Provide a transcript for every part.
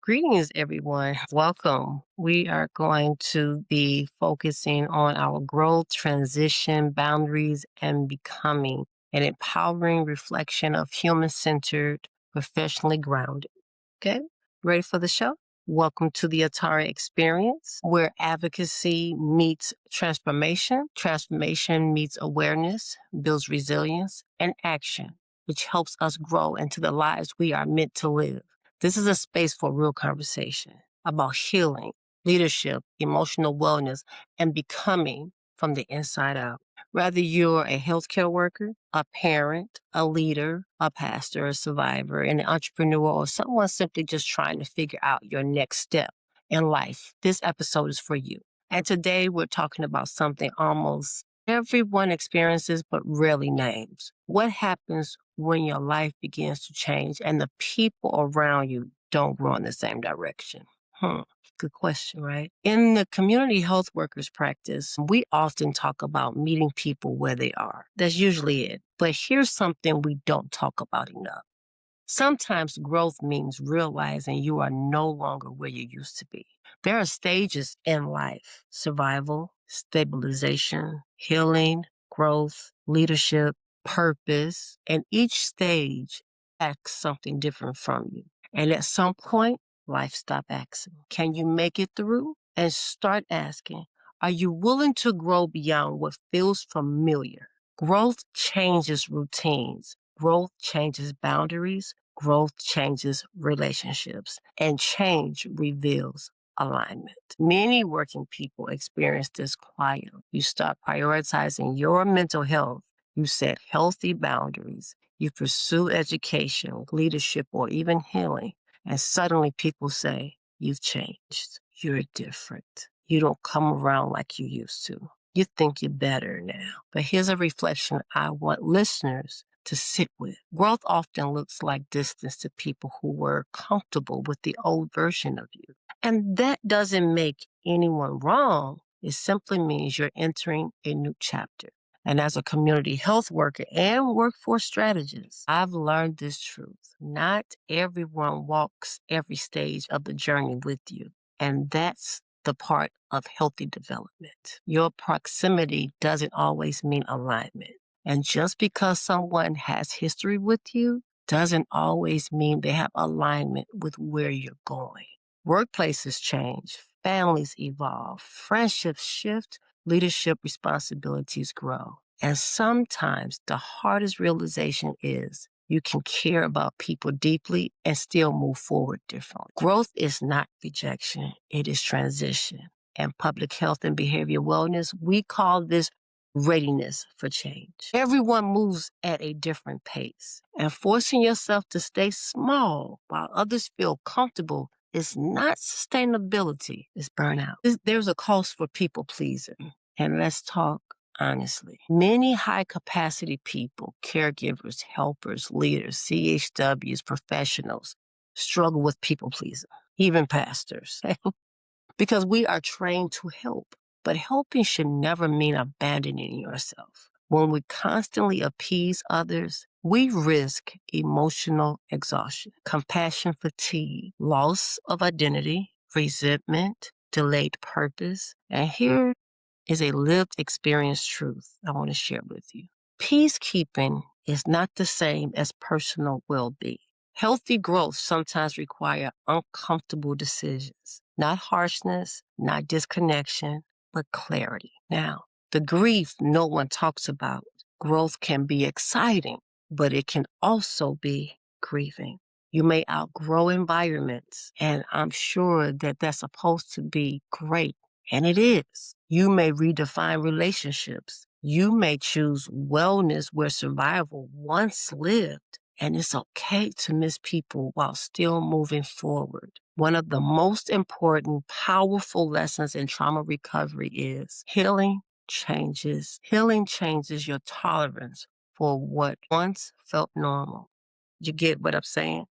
Greetings, everyone. Welcome. We are going to be focusing on our growth, transition, boundaries, and becoming an empowering reflection of human centered, professionally grounded. Okay, ready for the show? Welcome to the Atara experience, where advocacy meets transformation, transformation meets awareness, builds resilience, and action, which helps us grow into the lives we are meant to live. This is a space for real conversation about healing, leadership, emotional wellness, and becoming from the inside out. Whether you're a healthcare worker, a parent, a leader, a pastor, a survivor, an entrepreneur, or someone simply just trying to figure out your next step in life, this episode is for you. And today we're talking about something almost everyone experiences but rarely names. What happens when your life begins to change and the people around you don't grow in the same direction? Good question, right? In the community health workers practice, we often talk about meeting people where they are. That's usually it. But here's something we don't talk about enough. Sometimes growth means realizing you are no longer where you used to be. There are stages in life: survival, stabilization, healing, growth, leadership, purpose, and each stage asks something different from you. And at some point, life stops asking, can you make it through? And start asking, are you willing to grow beyond what feels familiar? Growth changes routines. Growth changes boundaries. Growth changes relationships. And change reveals alignment. Many working people experience this quietly. You start prioritizing your mental health. You set healthy boundaries. You pursue education, leadership, or even healing. And suddenly people say, you've changed. You're different. You don't come around like you used to. You think you're better now. But here's a reflection I want listeners to sit with. Growth often looks like distance to people who were comfortable with the old version of you. And that doesn't make anyone wrong. It simply means you're entering a new chapter. And as a community health worker and workforce strategist, I've learned this truth. Not everyone walks every stage of the journey with you. And that's the part of healthy development. Your proximity doesn't always mean alignment. And just because someone has history with you doesn't always mean they have alignment with where you're going. Workplaces change, families evolve, friendships shift, leadership responsibilities grow. And sometimes the hardest realization is you can care about people deeply and still move forward differently. Growth is not rejection, it is transition. In public health and behavior wellness, we call this readiness for change. Everyone moves at a different pace, and forcing yourself to stay small while others feel comfortable is not sustainability, it's burnout. There's a cost for people pleasing. And let's talk honestly. Many high capacity people, caregivers, helpers, leaders, CHWs, professionals struggle with people pleasing, even pastors, because we are trained to help. But helping should never mean abandoning yourself. When we constantly appease others, we risk emotional exhaustion, compassion fatigue, loss of identity, resentment, delayed purpose. And here is a lived experience truth I want to share with you. Peacekeeping is not the same as personal well-being. Healthy growth sometimes requires uncomfortable decisions, not harshness, not disconnection, but clarity. Now, the grief no one talks about. Growth can be exciting, but it can also be grieving. You may outgrow environments, and I'm sure that that's supposed to be great, and it is. You may redefine relationships. You may choose wellness where survival once lived. And it's okay to miss people while still moving forward. One of the most important, powerful lessons in trauma recovery is healing changes. Healing changes your tolerance for what once felt normal. You get what I'm saying?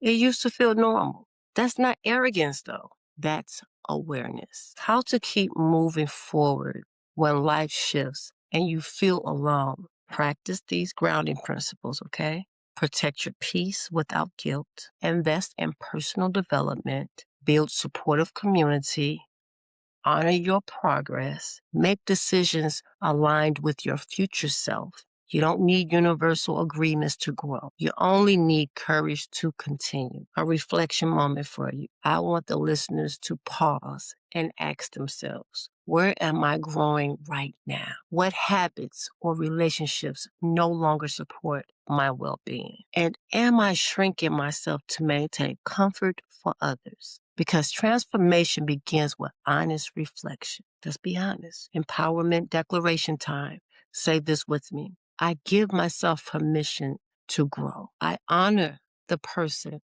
It used to feel normal. That's not arrogance, though. That's awareness. How to keep moving forward when life shifts and you feel alone. Practice these grounding principles, okay? Protect your peace without guilt. Invest in personal development. Build supportive community. Honor your progress. Make decisions aligned with your future self. You don't need universal agreements to grow. You only need courage to continue. A reflection moment for you. I want the listeners to pause and ask themselves, where am I growing right now? What habits or relationships no longer support my well-being? And am I shrinking myself to maintain comfort for others? Because transformation begins with honest reflection. Let's be honest. Empowerment declaration time. Say this with me. I give myself permission to grow. I honor the person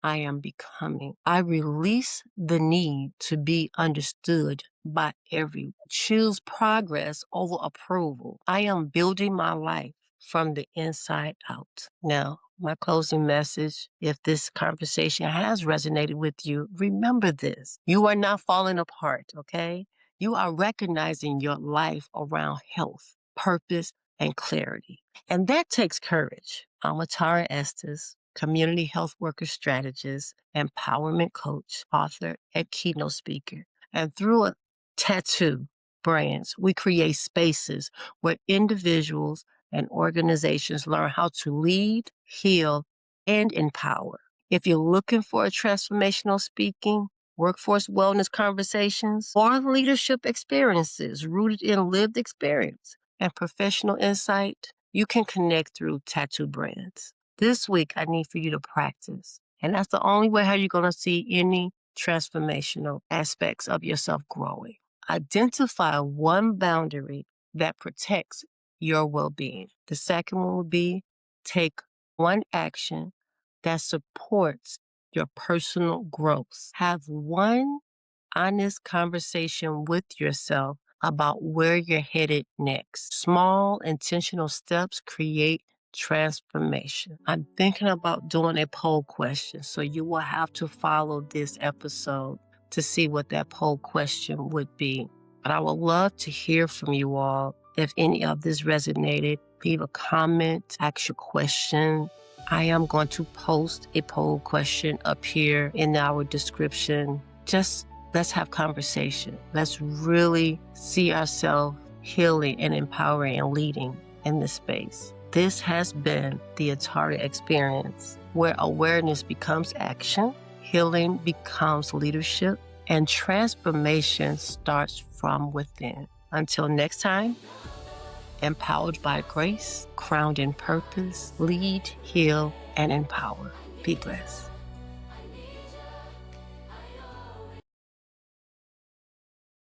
I am becoming. I release the need to be understood by everyone. Choose progress over approval. I am building my life from the inside out. Now, my closing message, if this conversation has resonated with you, remember this. You are not falling apart, okay? You are recognizing your life around health, purpose, and clarity. And that takes courage. I'm Atara Estes, community health worker strategist, empowerment coach, author, and keynote speaker. And through a tattoo brands, we create spaces where individuals and organizations learn how to lead, heal, and empower. If you're looking for a transformational speaking, workforce wellness conversations, or leadership experiences rooted in lived experience and professional insight, you can connect through Tattoo Brands. This week, I need for you to practice. And that's the only way how you're going to see any transformational aspects of yourself growing. Identify one boundary that protects your well-being. The second one would be take one action that supports your personal growth. Have one honest conversation with yourself about where you're headed next. Small, intentional steps create transformation. I'm thinking about doing a poll question, so you will have to follow this episode to see what that poll question would be. But I would love to hear from you all. If any of this resonated, leave a comment, ask your question. I am going to post a poll question up here in our description. Just let's have conversation. Let's really see ourselves healing and empowering and leading in this space. This has been the Atara experience, where awareness becomes action, healing becomes leadership, and transformation starts from within. Until next time, empowered by grace, crowned in purpose, lead, heal, and empower. Be blessed.